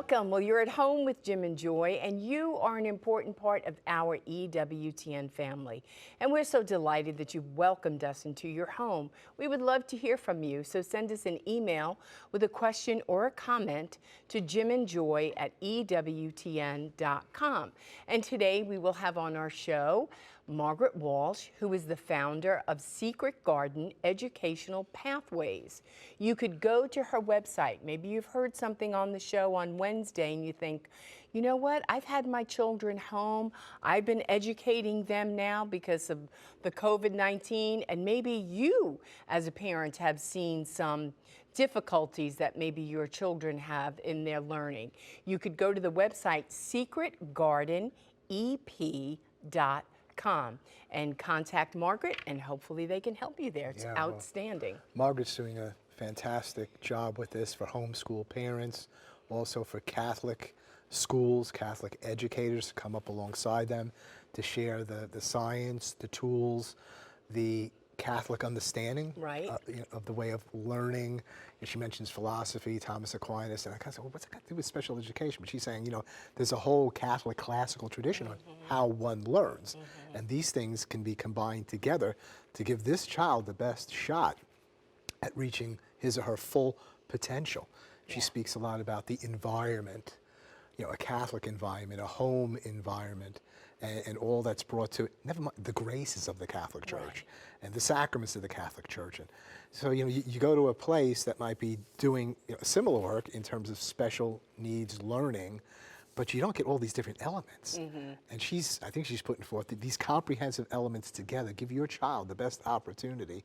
Welcome. Well, you're at home with Jim and Joy, and you are an important part of our EWTN family. And we're so delighted that you've welcomed us into your home. We would love to hear from you, so send us an email with a question or a comment to jimandjoy@ewtn.com. And today we will have on our show Margaret Walsh, who is the founder of Secret Garden Educational Pathways. You could go to her website. Maybe you've heard something on the show on Wednesday and you think, you know what, I've had my children home. I've been educating them now because of the COVID-19, and maybe you as a parent have seen some difficulties that maybe your children have in their learning. You could go to the website secretgardenep.com and contact Margaret, and hopefully they can help you there. It's outstanding. Well, Margaret's doing a fantastic job with this for homeschool parents, also for Catholic schools, Catholic educators to come up alongside them to share the science, the tools, the Catholic understanding of the way of learning. And she mentions philosophy, Thomas Aquinas, and I kind of said, well, what's that got to do with special education? But she's saying, you know, there's a whole Catholic classical tradition on how one learns. And these things can be combined together to give this child the best shot at reaching his or her full potential. She speaks a lot about the environment, you know, a Catholic environment, a home environment, and all that's brought to it, never mind the graces of the Catholic Church and the sacraments of the Catholic Church. And so, you know, you go to a place that might be doing, you know, similar work in terms of special needs learning, but you don't get all these different elements. And I think she's putting forth that these comprehensive elements together give your child the best opportunity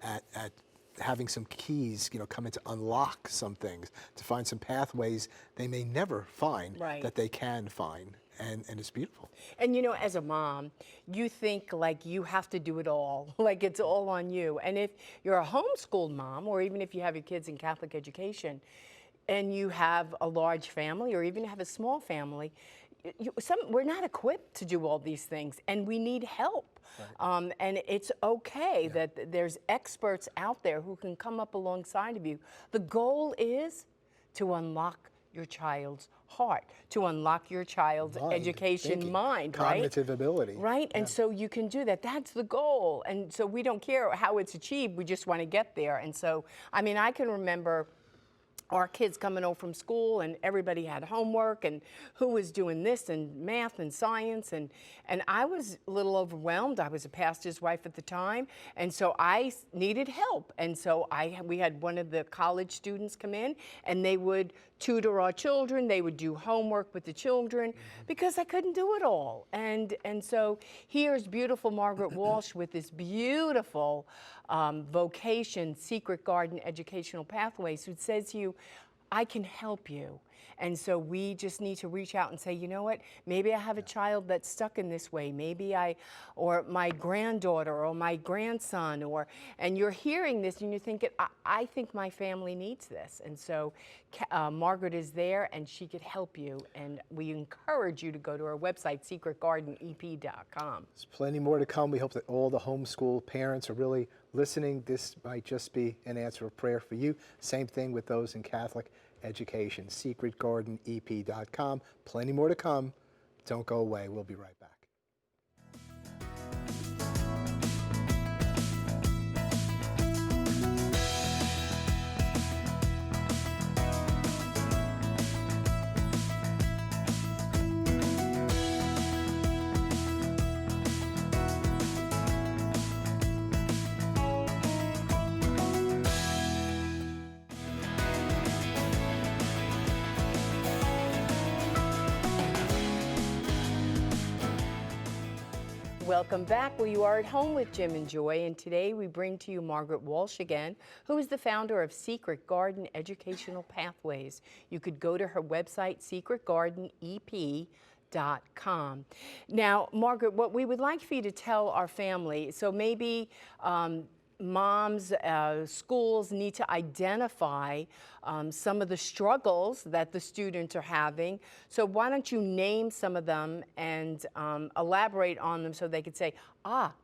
at having some keys, you know, come in to unlock some things, to find some pathways they may never find that they can find. And it's beautiful. And you know, as a mom, you think like you have to do it all, like it's all on you. And if you're a homeschooled mom, or even if you have your kids in Catholic education, and you have a large family, or even have a small family, we're not equipped to do all these things, and we need help. And it's okay that there's experts out there who can come up alongside of you. The goal is to unlock your child's heart, to unlock your child's education mind, cognitive ability. Right, and so you can do that. That's the goal. And so we don't care how it's achieved, we just want to get there. And so, I mean, I can remember our kids coming home from school and everybody had homework and who was doing this and math and science, and I was a little overwhelmed. I was a pastor's wife at the time, and so I needed help. And so we had one of the college students come in, and they would tutor our children. They would do homework with the children because I couldn't do it all. And so here's beautiful Margaret Walsh with this beautiful vocation, Secret Garden Educational Pathways, who says to you, I can help you. And so we just need to reach out and say, you know what, maybe I have a child that's stuck in this way. Maybe or my granddaughter or my grandson, and you're hearing this and you're thinking, I think my family needs this. And so Margaret is there and she could help you. And we encourage you to go to our website, secretgardenep.com. There's plenty more to come. We hope that all the homeschool parents are really listening. This might just be an answer of prayer for you. Same thing with those in Catholic education, secretgardenep.com. Plenty more to come. Don't go away. We'll be right back. Welcome back. Well, you are at home with Jim and Joy, and today we bring to you Margaret Walsh again, who is the founder of Secret Garden Educational Pathways. You could go to her website, secretgardenep.com. Now, Margaret, what we would like for you to tell our family, so maybe moms, schools need to identify some of the struggles that the students are having. So why don't you name some of them and elaborate on them so they could say,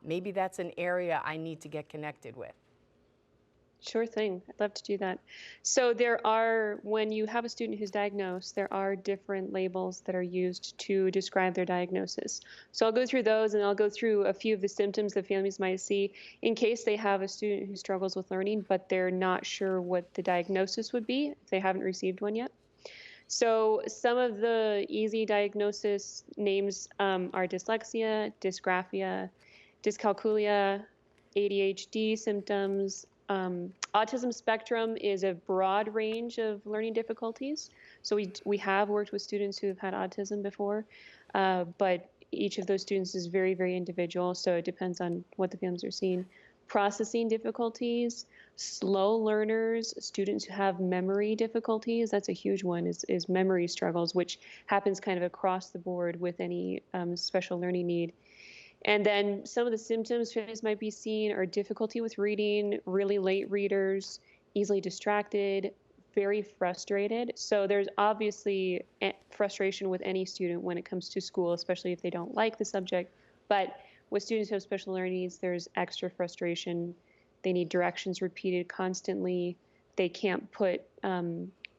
maybe that's an area I need to get connected with. Sure thing. I'd love to do that. So there are, when you have a student who's diagnosed, there are different labels that are used to describe their diagnosis. So I'll go through those and I'll go through a few of the symptoms that families might see in case they have a student who struggles with learning, but they're not sure what the diagnosis would be if they haven't received one yet. So some of the easy diagnosis names are dyslexia, dysgraphia, dyscalculia, ADHD symptoms. Autism spectrum is a broad range of learning difficulties. So we have worked with students who have had autism before, but each of those students is very, very individual. So it depends on what the families are seeing. Processing difficulties, slow learners, students who have memory difficulties, that's a huge one, is memory struggles, which happens kind of across the board with any special learning need. And then some of the symptoms families might be seeing are difficulty with reading, really late readers, easily distracted, very frustrated. So there's obviously frustration with any student when it comes to school, especially if they don't like the subject. But with students who have special learning needs, there's extra frustration. They need directions repeated constantly. They can't put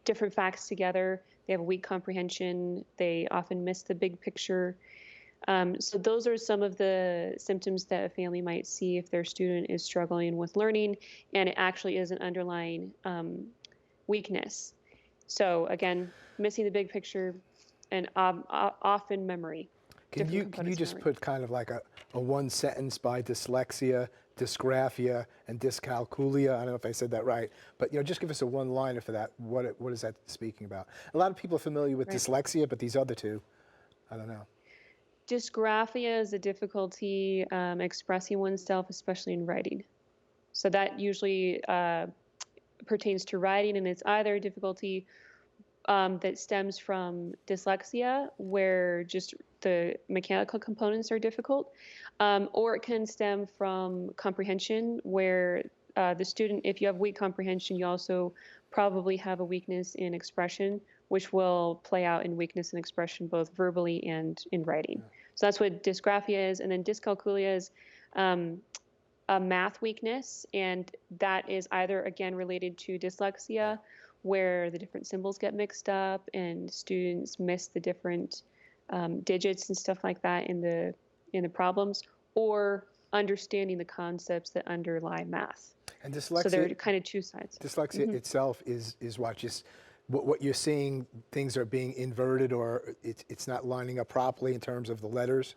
different facts together. They have a weak comprehension. They often miss the big picture. So those are some of the symptoms that a family might see if their student is struggling with learning, and it actually is an underlying weakness. So again, missing the big picture and often memory. Can you just put kind of like a one sentence by dyslexia, dysgraphia, and dyscalculia? I don't know if I said that right, but just give us a one-liner for that. What is that speaking about? A lot of people are familiar with dyslexia, but these other two, I don't know. Dysgraphia is a difficulty expressing oneself, especially in writing. So that usually pertains to writing, and it's either a difficulty that stems from dyslexia, where just the mechanical components are difficult, or it can stem from comprehension, where the student, if you have weak comprehension, you also probably have a weakness in expression, which will play out in weakness in expression both verbally and in writing. Yeah. So that's what dysgraphia is. And then dyscalculia is a math weakness, and that is either, again, related to dyslexia, where the different symbols get mixed up and students miss the different digits and stuff like that in the problems, or understanding the concepts that underlie math. And dyslexia, so there are kind of two sides. Dyslexia itself is what? Just what you're seeing, things are being inverted, or it's not lining up properly in terms of the letters,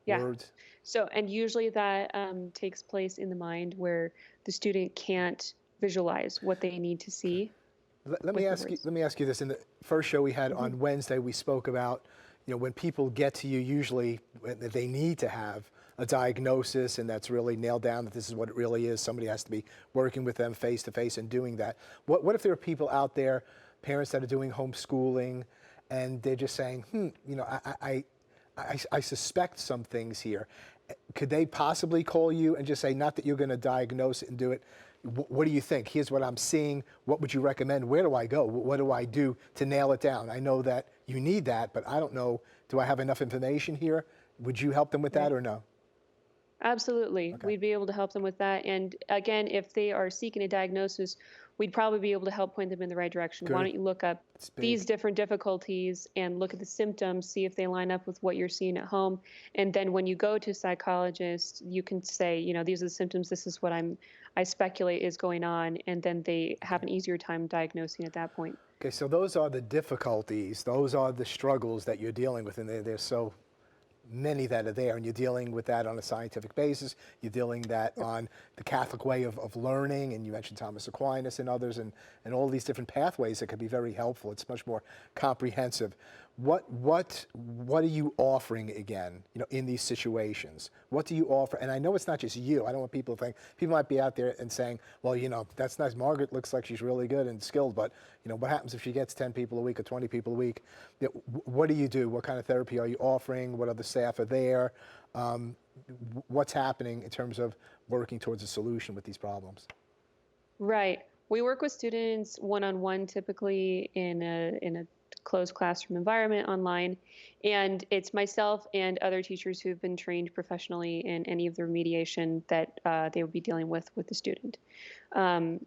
words? So, and usually that takes place in the mind where the student can't visualize what they need to see. Let me ask you this. In the first show we had on Wednesday, we spoke about, when people get to you, usually they need to have a diagnosis, and that's really nailed down that this is what it really is. Somebody has to be working with them face to face and doing that. What if there are people out there, parents that are doing homeschooling, and they're just saying, I suspect some things here. Could they possibly call you and just say, not that you're going to diagnose it and do it, what do you think? Here's what I'm seeing. What would you recommend? Where do I go? What do I do to nail it down? I know that you need that, but I don't know. Do I have enough information here? Would you help them with that or no? Absolutely. Okay. We'd be able to help them with that. And again, if they are seeking a diagnosis, we'd probably be able to help point them in the right direction. Good. Why don't you look up these different difficulties and look at the symptoms, see if they line up with what you're seeing at home. And then when you go to a psychologist, you can say, these are the symptoms, this is what I speculate is going on, and then they have an easier time diagnosing at that point. Okay, so those are the difficulties, those are the struggles that you're dealing with, and they're so many that are there, and you're dealing with that on a scientific basis. You're dealing that on the Catholic way of learning, and you mentioned Thomas Aquinas and others, and all these different pathways that could be very helpful. It's much more comprehensive. What are you offering again, in these situations? What do you offer? And I know it's not just you. I don't want people to think, people might be out there and saying, well, that's nice. Margaret looks like she's really good and skilled, but what happens if she gets 10 people a week or 20 people a week? What do you do? What kind of therapy are you offering? What other staff are there? What's happening in terms of working towards a solution with these problems? Right. We work with students one-on-one, typically in a closed classroom environment online. And it's myself and other teachers who've been trained professionally in any of the remediation that they would be dealing with the student.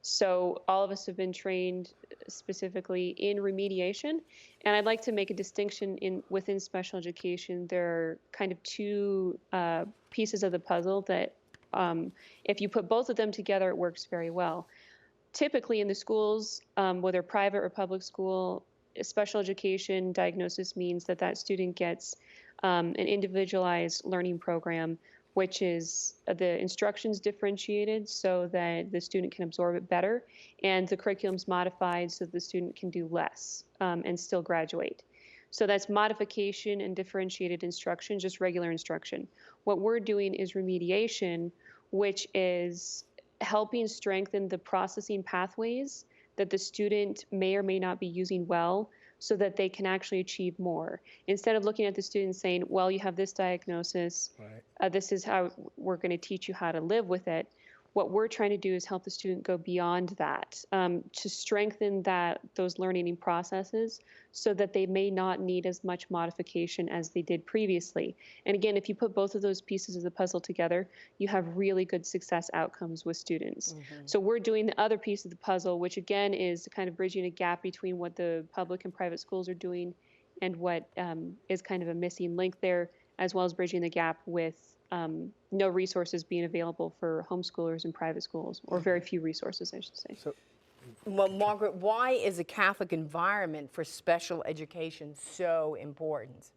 So all of us have been trained specifically in remediation. And I'd like to make a distinction within special education. There are kind of two pieces of the puzzle that if you put both of them together, it works very well. Typically in the schools, whether private or public school, special education diagnosis means that that student gets an individualized learning program, which is the instructions differentiated so that the student can absorb it better, and the curriculum's modified so that the student can do less and still graduate. So that's modification and differentiated instruction, just regular instruction. What we're doing is remediation, which is helping strengthen the processing pathways that the student may or may not be using well so that they can actually achieve more. Instead of looking at the student saying, well, you have this diagnosis, Right. this is how we're going to teach you how to live with it. What we're trying to do is help the student go beyond that, to strengthen those learning processes so that they may not need as much modification as they did previously. And again, if you put both of those pieces of the puzzle together, you have really good success outcomes with students. So we're doing the other piece of the puzzle, which again is kind of bridging a gap between what the public and private schools are doing and what is kind of a missing link there, as well as bridging the gap with no resources being available for homeschoolers in private schools, or very few resources, I should say. So, Well, Margaret, why is a Catholic environment for special education so important?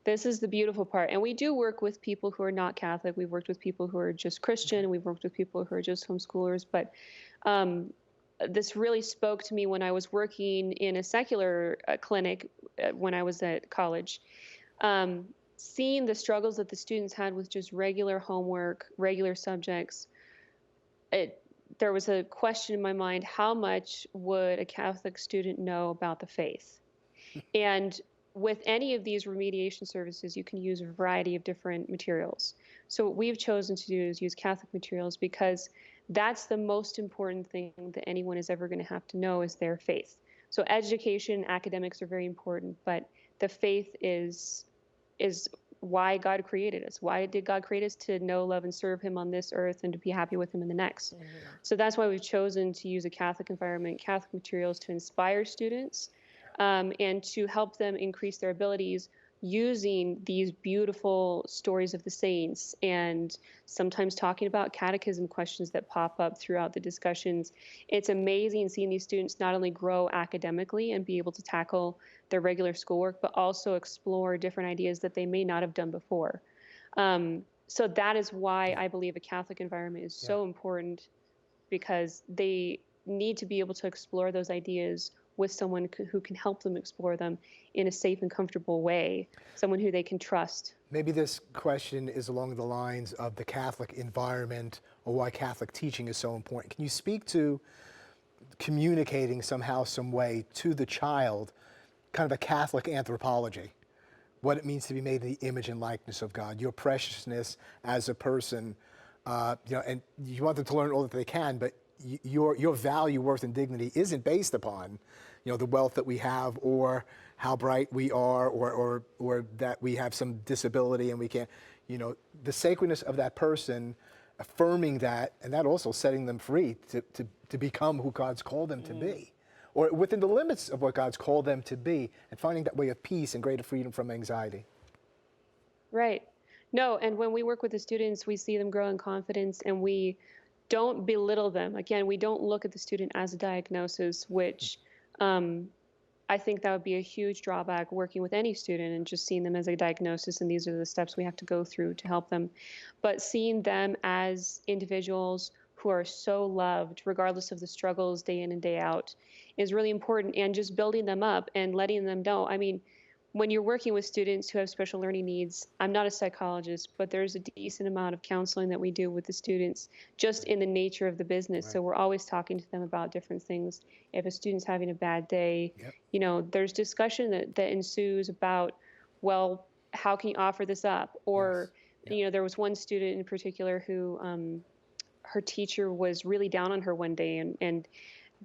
This is the beautiful part. And we do work with people who are not Catholic. We've worked with people who are just Christian, and we've worked with people who are just homeschoolers. But this really spoke to me when I was working in a secular clinic when I was at college. Seeing the struggles that the students had with just regular homework, regular subjects, there was a question in my mind: how much would a Catholic student know about the faith? And with any of these remediation services, you can use a variety of different materials. So what we've chosen to do is use Catholic materials because that's the most important thing that anyone is ever going to have to know is their faith. So education, academics are very important, but the faith is why God created us. Why did God create us? To know, love, and serve him on this earth and to be happy with him in the next. So that's why we've chosen to use a Catholic environment, Catholic materials to inspire students and to help them increase their abilities using these beautiful stories of the saints and sometimes talking about catechism questions that pop up throughout the discussions. It's amazing seeing these students not only grow academically and be able to tackle their regular schoolwork, but also explore different ideas that they may not have done before. So that is why I believe a Catholic environment is so important, because they need to be able to explore those ideas with someone who can help them explore them in a safe and comfortable way, someone who they can trust. maybe this question is along the lines of the Catholic environment or why Catholic teaching is so important. Can you speak to communicating somehow, some way to the child, kind of a Catholic anthropology, what it means to be made in the image and likeness of God, your preciousness as a person, and you want them to learn all that they can, but your value, worth, and dignity isn't based upon, the wealth that we have or how bright we are or that we have some disability and we can't, the sacredness of that person, affirming that, and that also setting them free to become who God's called them to be, or within the limits of what God's called them to be, and finding that way of peace and greater freedom from anxiety. Right. No, and when we work with the students, we see them grow in confidence, and we don't belittle them. Again, we don't look at the student as a diagnosis, which I think that would be a huge drawback working with any student and just seeing them as a diagnosis, and these are the steps we have to go through to help them. But seeing them as individuals who are so loved, regardless of the struggles day in and day out, is really important, and just building them up and letting them know. I mean, when you're working with students who have special learning needs, I'm not a psychologist, but there's a decent amount of counseling that we do with the students just in the nature of the business. Right. So we're always talking to them about different things. If a student's having a bad day, there's discussion that ensues about, well, how can you offer this up? Or, there was one student in particular who her teacher was really down on her one day, and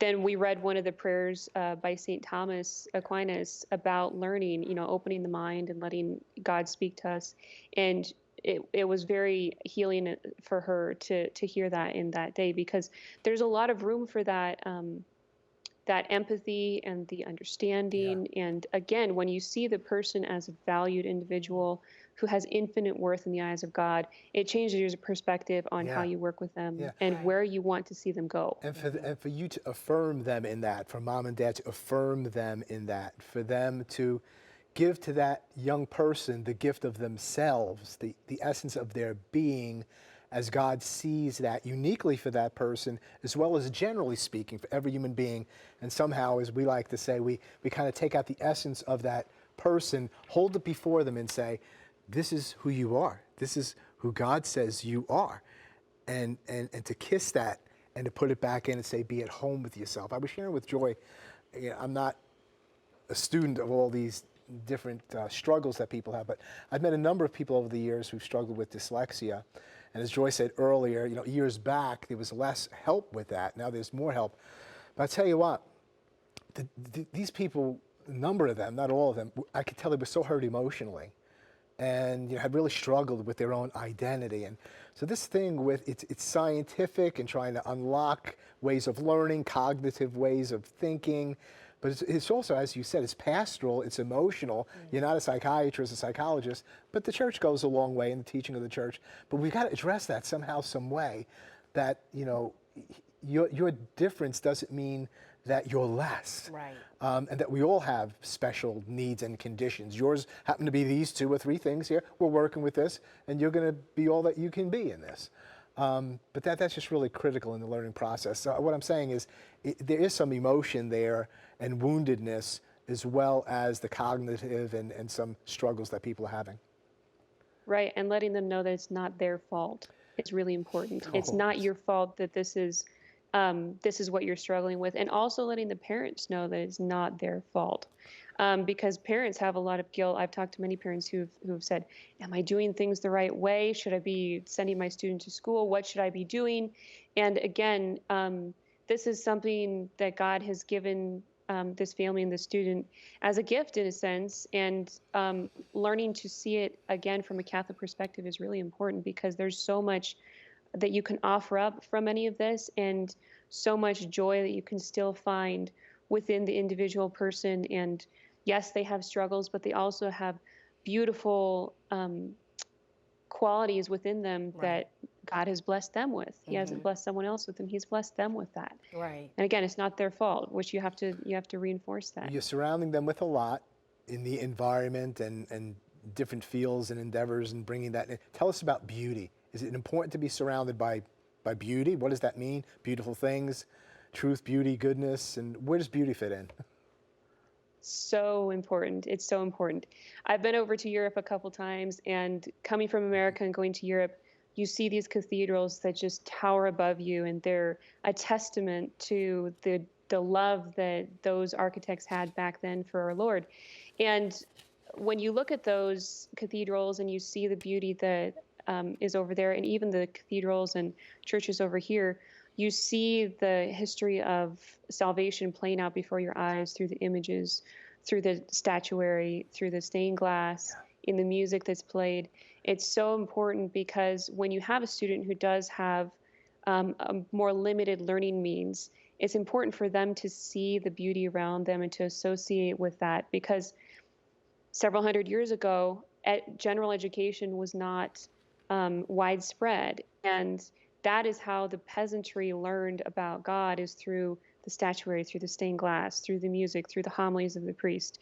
then we read one of the prayers by St. Thomas Aquinas about learning, opening the mind and letting God speak to us. And it was very healing for her to hear that in that day, because there's a lot of room for that that empathy and the understanding. And again, when you see the person as a valued individual who has infinite worth in the eyes of God, it changes your perspective on how you work with them and where you want to see them go. And for you to affirm them in that, for mom and dad to affirm them in that, for them to give to that young person the gift of themselves, the essence of their being, as God sees that uniquely for that person, as well as generally speaking for every human being. And somehow, as we like to say, we kind of take out the essence of that person, hold it before them and say, this is who you are. This is who God says you are. And to kiss that and to put it back in and say, be at home with yourself. I was sharing with Joy, I'm not a student of all these different struggles that people have, but I've met a number of people over the years who've struggled with dyslexia. And as Joy said earlier, years back, there was less help with that. Now there's more help. But I tell you what, these people, a number of them, not all of them, I could tell they were so hurt emotionally and had really struggled with their own identity. And so this thing with, it's scientific and trying to unlock ways of learning, cognitive ways of thinking, but it's also, as you said, it's pastoral, it's emotional. You're not a psychiatrist, a psychologist, but the church goes a long way in the teaching of the church. But we've got to address that somehow, some way, that, your difference doesn't mean that you're less. Right. And that we all have special needs and conditions. Yours happen to be these 2 or 3 things here. We're working with this, and you're going to be all that you can be in this. But that's just really critical in the learning process. So what I'm saying is there is some emotion there and woundedness, as well as the cognitive and some struggles that people are having. Right, and letting them know that it's not their fault is really important. It's not your fault that this is what you're struggling with, and also letting the parents know that it's not their fault. Because parents have a lot of guilt. I've talked to many parents who've said, am I doing things the right way? Should I be sending my student to school? What should I be doing? And again, this is something that God has given this family and the student as a gift in a sense. And learning to see it again from a Catholic perspective is really important, because there's so much that you can offer up from any of this, and so much joy that you can still find within the individual person. And yes, they have struggles, but they also have beautiful qualities within them that God has blessed them with. He hasn't blessed someone else with them. He's blessed them with that. Right. And again, it's not their fault, which you have to reinforce that. You're surrounding them with a lot in the environment and different fields and endeavors, and bringing that in. Tell us about beauty. Is it important to be surrounded by beauty? What does that mean? Beautiful things, truth, beauty, goodness, and where does beauty fit in? So important. It's so important. I've been over to Europe a couple times, and coming from America and going to Europe, you see these cathedrals that just tower above you, and they're a testament to the love that those architects had back then for our Lord. And when you look at those cathedrals and you see the beauty that is over there, and even the cathedrals and churches over here, you see the history of salvation playing out before your eyes through the images, through the statuary, through the stained glass, in the music that's played. It's so important, because when you have a student who does have a more limited learning means, it's important for them to see the beauty around them and to associate with that, because several hundred years ago, general education was not widespread. And that is how the peasantry learned about God, is through the statuary, through the stained glass, through the music, through the homilies of the priest.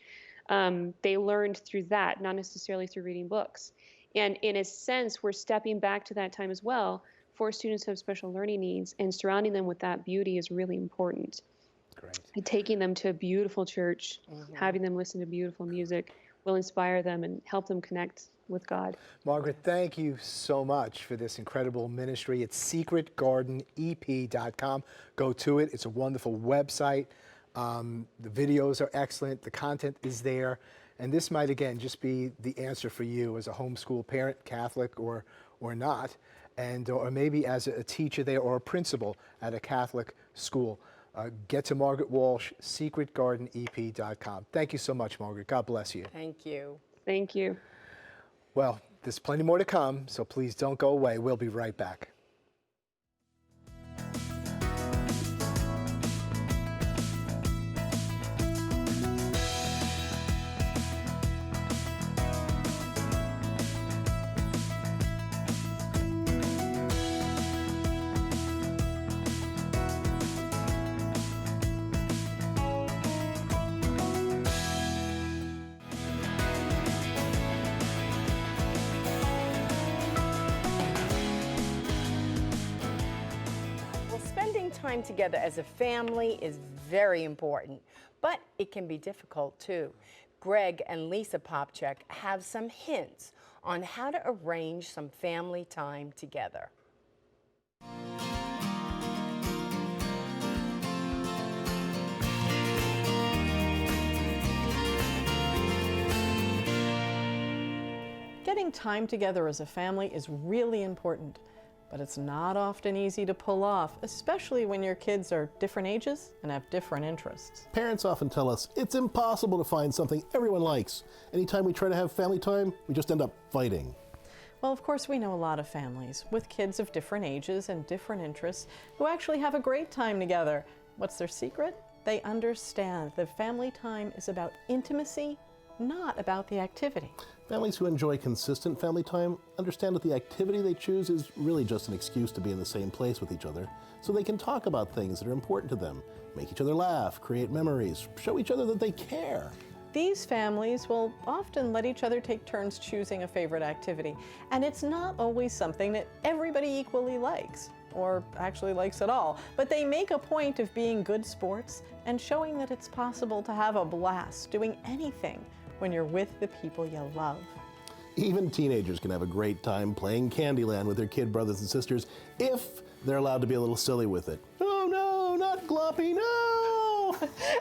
They learned through that, not necessarily through reading books. And in a sense, we're stepping back to that time as well for students who have special learning needs, and surrounding them with that beauty is really important. Great. And taking them to a beautiful church, having them listen to beautiful music will inspire them and help them connect with God. Margaret, thank you so much for this incredible ministry. It's secretgardenep.com. Go to it. It's a wonderful website. The videos are excellent. The content is there. And this might, again, just be the answer for you as a homeschool parent, Catholic or not, and or maybe as a teacher there or a principal at a Catholic school. get to Margaret Walsh, secretgardenep.com. Thank you so much, Margaret. God bless you. Thank you. Thank you. Well, there's plenty more to come, so please don't go away. We'll be right back. Time together as a family is very important, but it can be difficult too. Greg and Lisa Popchak have some hints on how to arrange some family time together. Getting time together as a family is really important. But it's not often easy to pull off, especially when your kids are different ages and have different interests. Parents often tell us it's impossible to find something everyone likes. Anytime we try to have family time, we just end up fighting. Well, of course, we know a lot of families with kids of different ages and different interests who actually have a great time together. What's their secret? They understand that family time is about intimacy, not about the activity. Families who enjoy consistent family time understand that the activity they choose is really just an excuse to be in the same place with each other, so they can talk about things that are important to them, make each other laugh, create memories, show each other that they care. These families will often let each other take turns choosing a favorite activity, and it's not always something that everybody equally likes, or actually likes at all, but they make a point of being good sports and showing that it's possible to have a blast doing anything when you're with the people you love. Even teenagers can have a great time playing Candyland with their kid brothers and sisters if they're allowed to be a little silly with it. Oh no, not Gloppy, no!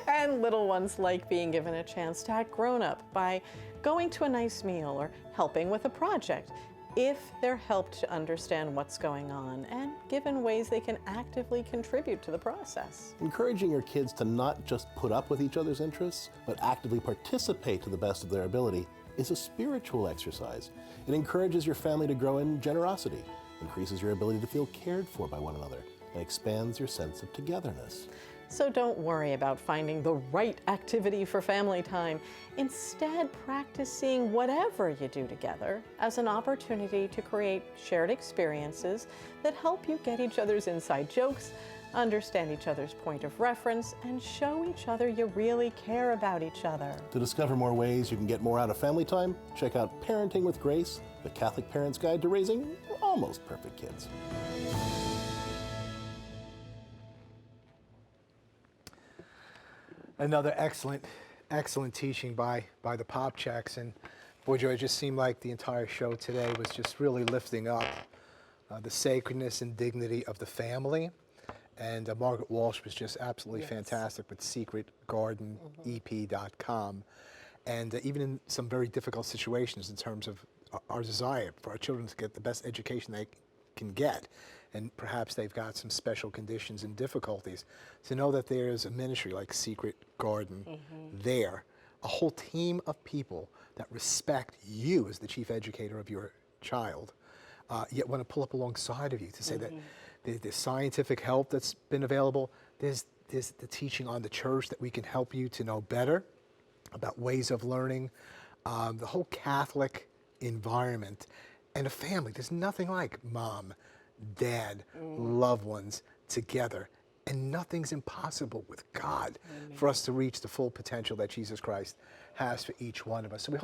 And little ones like being given a chance to act grown up by going to a nice meal or helping with a project, if they're helped to understand what's going on and given ways they can actively contribute to the process. Encouraging your kids to not just put up with each other's interests, but actively participate to the best of their ability is a spiritual exercise. It encourages your family to grow in generosity, increases your ability to feel cared for by one another, and expands your sense of togetherness. So don't worry about finding the right activity for family time. Instead, practice seeing whatever you do together as an opportunity to create shared experiences that help you get each other's inside jokes, understand each other's point of reference, and show each other you really care about each other. To discover more ways you can get more out of family time, check out Parenting with Grace, the Catholic Parent's Guide to Raising Almost Perfect Kids. Another excellent teaching by the Popchaks. And boy, Joy, it just seemed like the entire show today was just really lifting up the sacredness and dignity of the family. And Margaret Walsh was just absolutely fantastic with secretgardenep.com. And even in some very difficult situations in terms of our desire for our children to get the best education they can get, and perhaps they've got some special conditions and difficulties, to know that there's a ministry like Secret Garden there, a whole team of people that respect you as the chief educator of your child, yet want to pull up alongside of you to say that there's scientific help that's been available, there's the teaching on the church that we can help you to know better about ways of learning, the whole Catholic environment, and a family. There's nothing like mom, dad, loved ones together. And nothing's impossible with God for us to reach the full potential that Jesus Christ has for each one of us. So we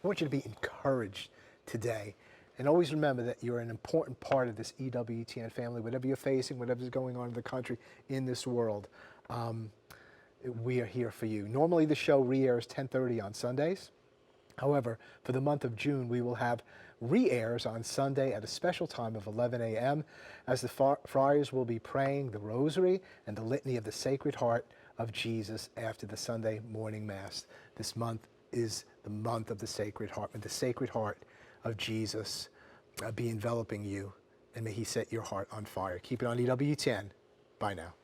want you to be encouraged today. And always remember that you're an important part of this EWTN family. Whatever you're facing, whatever's going on in the country, in this world, we are here for you. Normally the show re-airs 10:30 on Sundays. However, for the month of June, we will have re-airs on Sunday at a special time of 11 a.m. as the friars will be praying the Rosary and the Litany of the Sacred Heart of Jesus after the Sunday morning Mass. This month is the month of the Sacred Heart. May the Sacred Heart of Jesus be enveloping you, and may he set your heart on fire. Keep it on EWTN. Bye now.